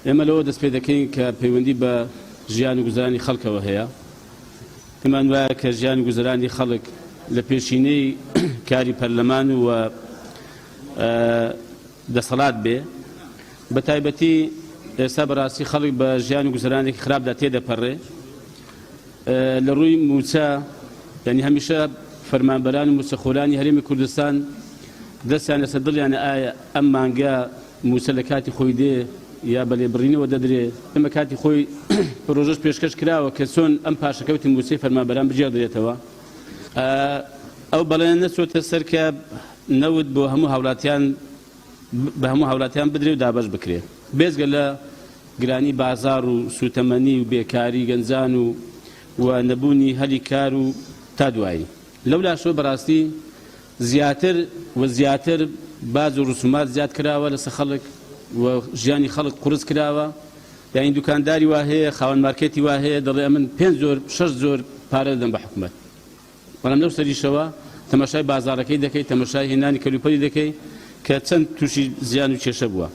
ئێمە لەوە دەست پێ دەکەین کە پەیوەندی بە ژیان و گوزارانی خەڵکەوە هەیە. پێمان وایە کە ژیان و گوزارانی خەڵک لە پێشینەی کاری پەرلەمان و دەسەڵات بێ، بە تایبەتی ئێستا بەڕاستی خەڵک بە ژیان و گوزارانێکی خراپدا تێدەپەڕێ. لە ڕووی موچە یعنی هەمیشە فەرمانبەران و موچەخۆرانی هەرێمی کوردستان دەستیان لەسەر دڵیانە ئایا ئەم مانگە موچە لە کاتی خۆی دێ یا بە لێبڕینەوە دەدرێ. ئەمە کاتی خۆی پرۆژەش پێشکەش کراوە کە چۆن ئەم پاشەکەوتی موچەی فەرمانبەران بجێڕدرێتەوە. ئەو بەڵێن نەچۆتە سەر کە نەوت بۆ هەموو هاوڵاتیان بدرێ و دابەش بکرێ، بێزگە لە گرانی بازار و سوتەمەنی و بێکاری گەنجان و نەبوونی هەلی کار و تا دوایی. لەولاشەوە بەڕاستی زیاتر و زیاتر باز و ڕسومات زیاد کراوە لەسەر خەڵک و ژیانی خەڵک قورس کراوە. یعنی دوکانداری وا هەیە، خاوەن مارکێتی وا هەیە، دەڵێ من 5 زۆر 6 زۆر پارە دەدەم بە حکومەت، بەڵام لەو سەریشەوە تەماشای بازارەکەی دەکەی، تەماشای هێنانی کەلوپەلی دەکەی کە چەند تووشی زیان و کێشە بووە.